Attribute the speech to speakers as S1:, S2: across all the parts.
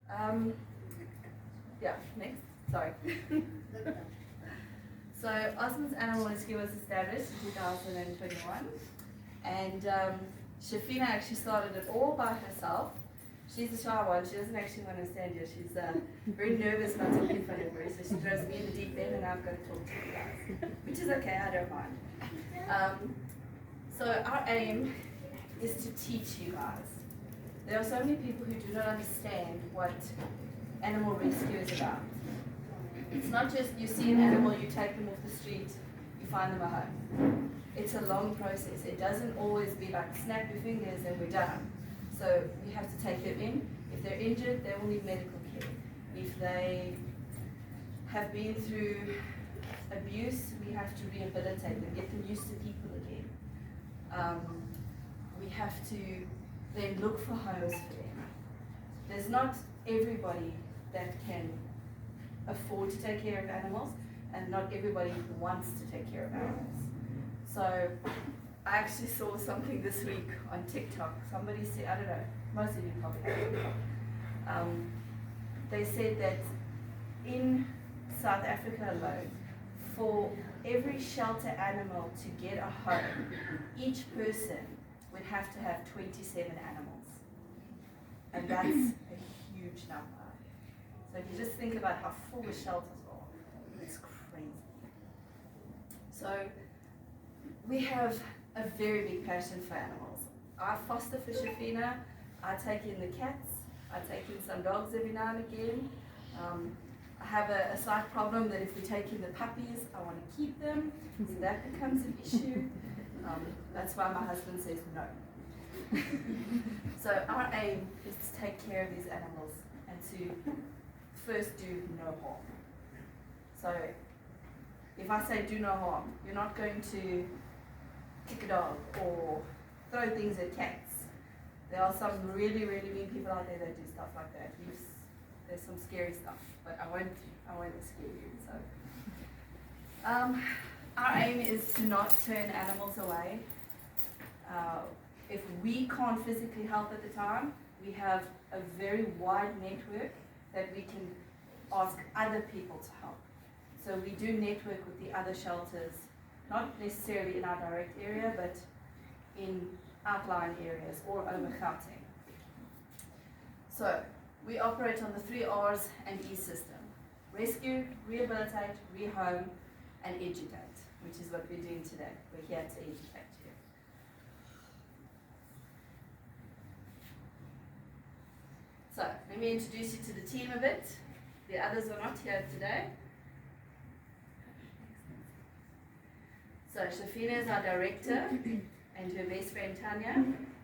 S1: Yeah, next. Sorry. So Osmond's Animal Rescue was established in 2021, and Shafina actually started it all by herself. She's the shy one. She doesn't actually want to stand here. She's very nervous about talking in front of her, so she throws me in the deep end, and I've got to talk to you guys, which is okay. I don't mind. So our aim is to teach you guys. There are so many people who do not understand what animal rescue is about. It's not just you see an animal, you take them off the street, you find them a home. It's a long process. It doesn't always be like snap your fingers and we're done. So we have to take them in. If they're injured, they will need medical care. If they have been through abuse, we have to rehabilitate them, get them used to people again. We have to then look for homes for them. There's not everybody that can afford to take care of animals, and not everybody wants to take care of animals. So I actually saw something this week on TikTok. Somebody said, I don't know, most of you probably have. They said that in South Africa alone, for every shelter animal to get a home, each person would have to have 27 animals. And that's a huge number. So if you just think about how full the shelters are, it's crazy. So we have a very big passion for animals. I foster for Shafina, I take in the cats, I take in some dogs every now and again. I have a slight problem that if we take in the puppies, I want to keep them, so that becomes an issue. That's why my husband says no. So our aim is to take care of these animals and to first do no harm. So if I say do no harm, you're not going to kick a dog or throw things at cats. There are some really, really mean people out there that do stuff like that. There's some scary stuff, but I won't scare you. So our aim is to not turn animals away. If we can't physically help at the time, we have a very wide network that we can ask other people to help. So we do network with the other shelters, not necessarily in our direct area, but in outlying areas or over Gauteng. So we operate on the 3 R's and E system: rescue, rehabilitate, rehome, and educate, which is what we're doing today. We're here to educate you. So let me introduce you to the team a bit. The others are not here today. So Shafina is our director, and her best friend Tanya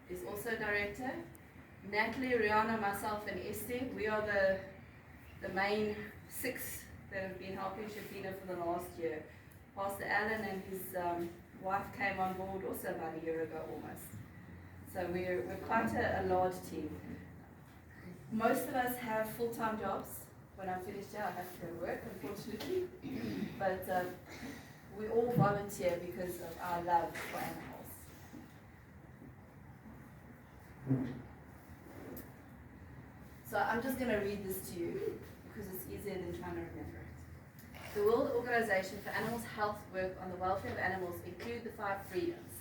S1: is also director. Natalie, Rihanna, myself, and Esther, we are the main 6 that have been helping Shafina for the last year. Pastor Alan and his wife came on board also about a year ago almost. So we're quite a large team. Most of us have full-time jobs. When I'm finished here, I have to go to work, unfortunately. But we all volunteer because of our love for animals. So I'm just going to read this to you because it's easier than trying to remember it. The World Organization for Animals' Health work on the welfare of animals include the 5 freedoms.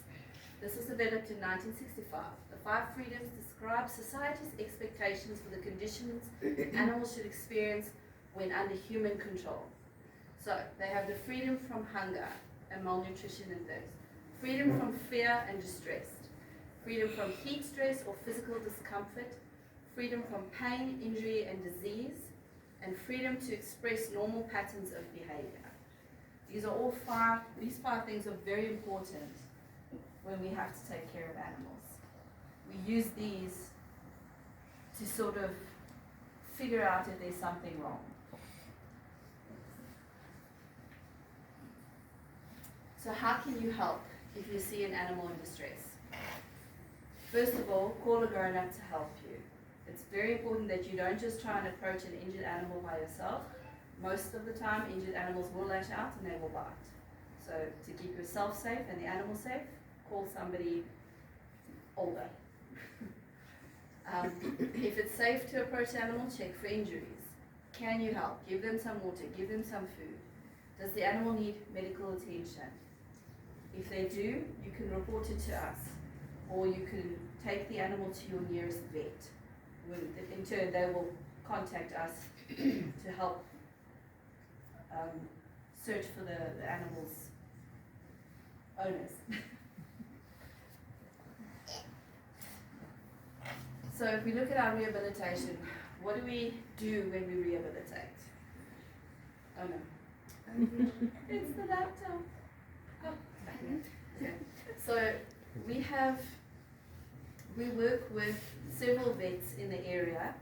S1: This was developed in 1965. The 5 freedoms describe society's expectations for the conditions animals should experience when under human control. So they have the freedom from hunger and malnutrition and thirst, freedom from fear and distress, freedom from heat stress or physical discomfort, freedom from pain, injury, and disease, and freedom to express normal patterns of behavior. These are all 5, these 5 things are very important when we have to take care of animals. We use these to sort of figure out if there's something wrong. So how can you help if you see an animal in distress? First of all, call a grown-up to help you. It's very important that you don't just try and approach an injured animal by yourself. Most of the time, injured animals will lash out and they will bite. So to keep yourself safe and the animal safe, call somebody older. If it's safe to approach the animal, check for injuries. Can you help? Give them some water, give them some food. Does the animal need medical attention? If they do, you can report it to us, or you can take the animal to your nearest vet. In turn, they will contact us to help search for the animal's owners. So if we look at our rehabilitation, what do we do when we rehabilitate? Oh no. It's the laptop. Oh. Yeah. So we work with several vets in the area,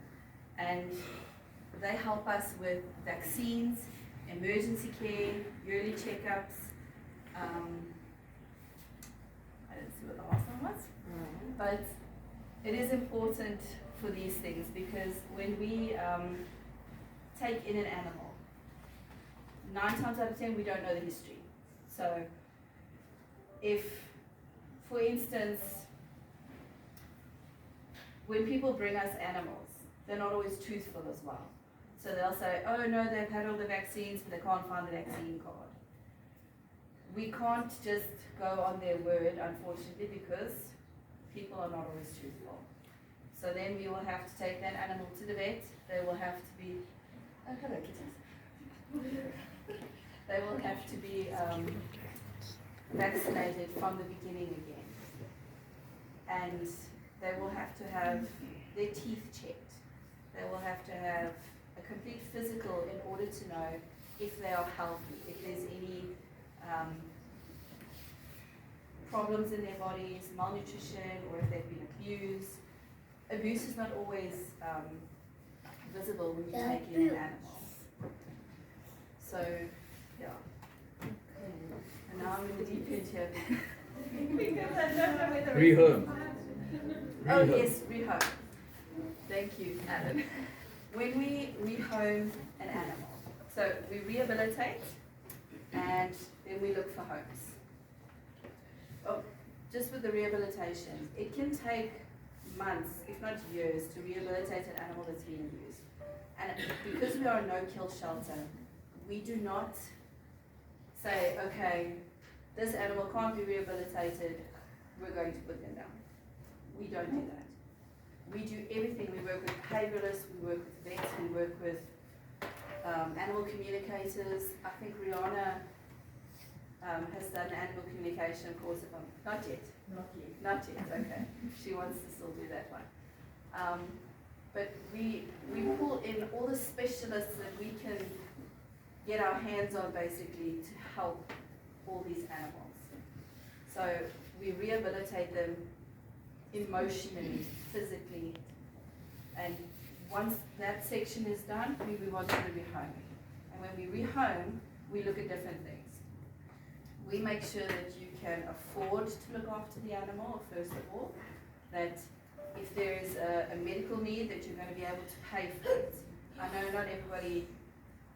S1: and they help us with vaccines, emergency care, yearly checkups. I didn't see what the last one was, but it is important for these things because when we take in an animal, 9 times out of 10 we don't know the history. So if, for instance, when people bring us animals, they're not always truthful as well. So they'll say, oh no, they've had all the vaccines, but they can't find the vaccine card. We can't just go on their word, unfortunately, because people are not always truthful. So then we will have to take that animal to the vet. They will have to be, oh hello kitties. They will have to be vaccinated from the beginning again. And they will have to have their teeth checked. They will have to have a complete physical in order to know if they are healthy, if there's any problems in their bodies, malnutrition, or if they've been abused. Abuse is not always visible when you take in an animal. So, yeah. And now I'm in the deep end here because I don't know where the
S2: Rehome.
S1: Oh yes, rehome. Thank you, Alan. When we rehome an animal, so we rehabilitate and then we look for homes. Oh, just with the rehabilitation, it can take months, if not years, to rehabilitate an animal that's being used. And because we are a no-kill shelter, we do not say, okay, this animal can't be rehabilitated, we're going to put them down. We don't do that. We do everything. We work with behavioralists, we work with vets, we work with animal communicators. I think Rihanna has done an animal communication course. Not yet. Not yet, okay. She wants to still do that one. But we pull in all the specialists that we can get our hands on basically to help all these animals. So we rehabilitate them emotionally, physically, and once that section is done, we move on to the rehoming. And when we rehome, we look at different things. We make sure that you can afford to look after the animal, first of all, that if there is a medical need, that you're going to be able to pay for it. I know not everybody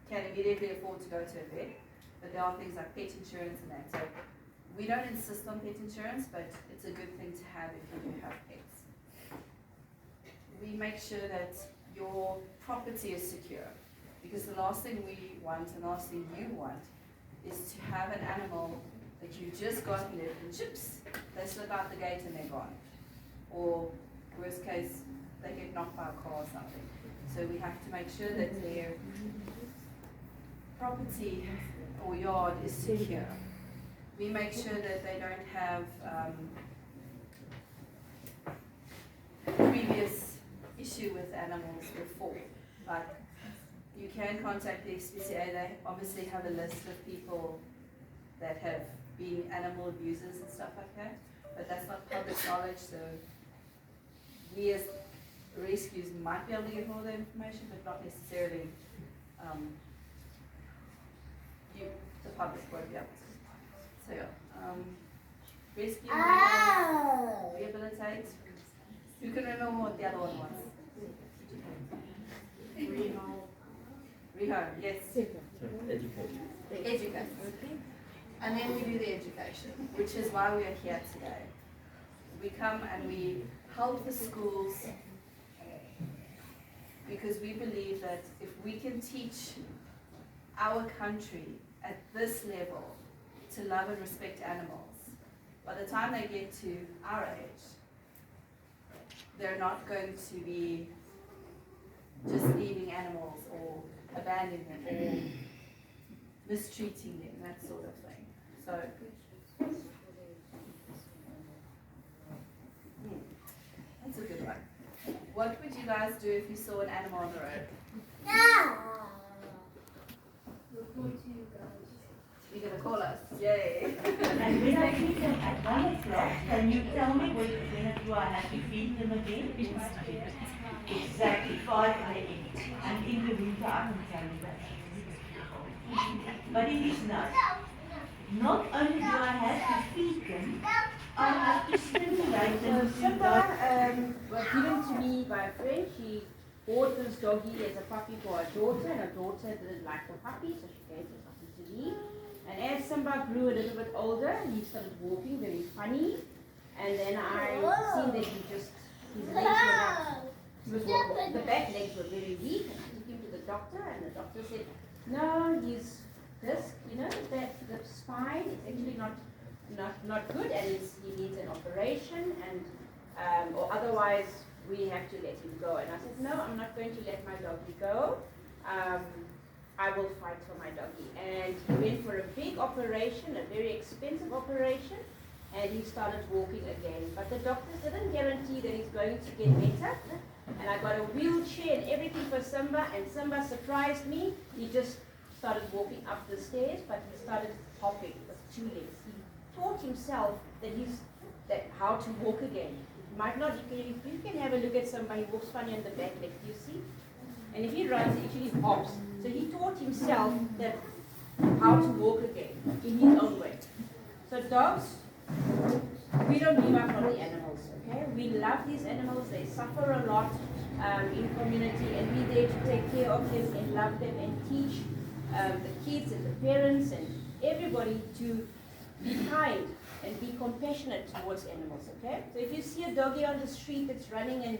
S1: can immediately afford to go to a vet, but there are things like pet insurance and that. So we don't insist on pet insurance, but it's a good thing to have if you do have pets. We make sure that your property is secure, because the last thing we want, and the last thing you want, is to have an animal that you just got in it and chips, they slip out the gate and they're gone. Or worst case, they get knocked by a car or something. So we have to make sure that their property or yard is secure. We make sure that they don't have previous issue with animals before. Like, you can contact the SPCA. They obviously have a list of people that have been animal abusers and stuff like that, but that's not public knowledge, so we as rescues might be able to get all the information, but not necessarily the public won't be able to. So yeah, rescue, rehabilitate. You can remember what the other one was. Rehome, yes. Educate. And then we do the education, which is why we are here today. We come and we help the schools because we believe that if we can teach our country at this level to love and respect animals, by the time they get to our age, they're not going to be just leaving animals or abandoning them or mistreating them, that sort of thing. So, that's a good one. What would you guys do if you saw an animal on the road? You're going to call us? Yay!
S2: And when I feed them at 1 o'clock, can you tell me when do I have to feed them again? Exactly, 5 a.m. And in the winter, I can tell you that. But it is not. Not only do I have to feed them, I have to stimulate them.
S3: Simba was given to me by a friend. She bought this doggy as a puppy for her daughter, and her daughter didn't like the puppy, so she gave the puppy to me. And as Simba grew a little bit older, he started walking very funny. And then I seen that his legs were not, the back legs were very weak, and I took him to the doctor, and the doctor said, no, his disc, that the spine is actually not good, and he needs an operation, and or otherwise we have to let him go. And I said, no, I'm not going to let my doggy go. I will fight for my doggy. And he went for a big operation, a very expensive operation, and he started walking again. But the doctors didn't guarantee that he's going to get better. And I got a wheelchair and everything for Simba, and Simba surprised me. He just started walking up the stairs, but he started hopping with 2 legs. He taught himself that how to walk again. Might not, you can have a look at Simba. He walks funny on the back leg, do you see? And if he runs, he actually hops. So he taught himself that how to walk again in his own way. So dogs, we don't give up on the animals, okay? We love these animals. They suffer a lot in community, and we're there to take care of them and love them and teach the kids and the parents and everybody to be kind and be compassionate towards animals, okay? So if you see a doggy on the street that's running, and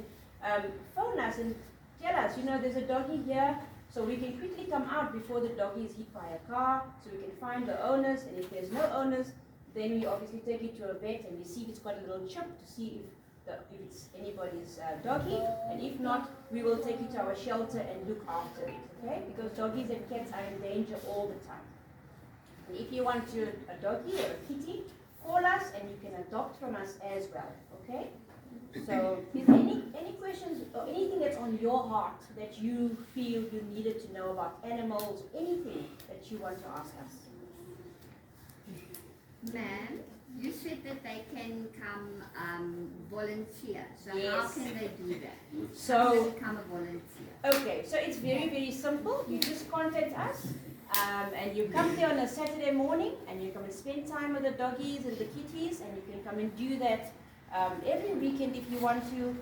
S3: phone us and tell us, there's a doggy here, so we can quickly come out before the doggy is hit by a car, so we can find the owners, and if there's no owners, then we obviously take it to a vet and we see if it's got a little chip to see if it's anybody's doggy, and if not, we will take it to our shelter and look after it, okay? Because doggies and cats are in danger all the time. And if you want a doggy or a kitty, call us and you can adopt from us as well, okay? So, is there any questions or anything that's on your heart that you feel you needed to know about animals, anything that you want to ask us?
S4: Ma'am, you said that they can come volunteer. So
S3: Yes.
S4: how can they do that?
S3: So,
S4: How do they become a volunteer?
S3: okay, so it's very, very simple. You just contact us, and you come there on a Saturday morning, and you come and spend time with the doggies and the kitties, and you can come and do that every weekend if you want to.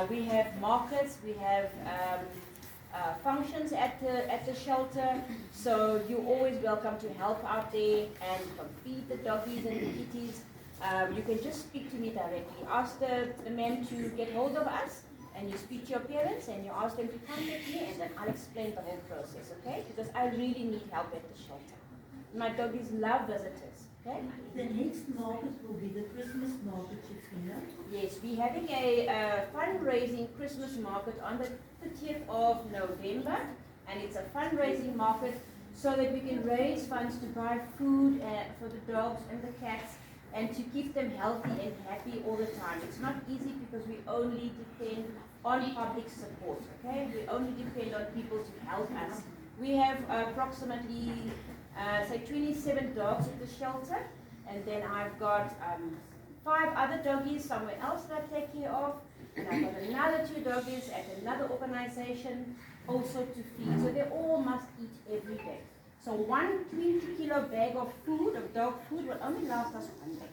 S3: We have markets, we have functions at the shelter, so you're always welcome to help out there and feed the doggies and the kitties. You can just speak to me directly. Ask the men to get hold of us, and you speak to your parents and you ask them to contact me, and then I'll explain the whole process, okay? Because I really need help at the shelter. My doggies love visitors, okay?
S2: The next market will be the Christmas market, Shafina.
S3: Yes, we're having a fundraising Christmas market on the 30th of November, and it's a fundraising market so that we can raise funds to buy food for the dogs and the cats, and to keep them healthy and happy all the time. It's not easy because we only depend on public support, okay? We only depend on people to help us. We have approximately, say 27 dogs at the shelter, and then I've got 5 other doggies somewhere else that I take care of, and I've got another 2 doggies at another organization also to feed. So they all must eat every day. So 1 20-kilo bag of food, of dog food, will only last us 1 day.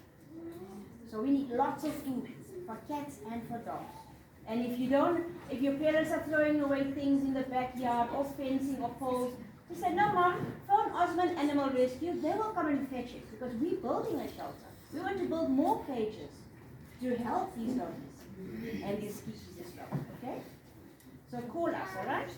S3: So we need lots of food for cats and for dogs. And if your parents are throwing away things in the backyard or fencing or poles, just say, no mom, phone Osmond Animal Rescue, they will come and fetch it, because we're building a shelter. We want to build more cages to help these doggies and these kitties as well, okay? So call us, alright?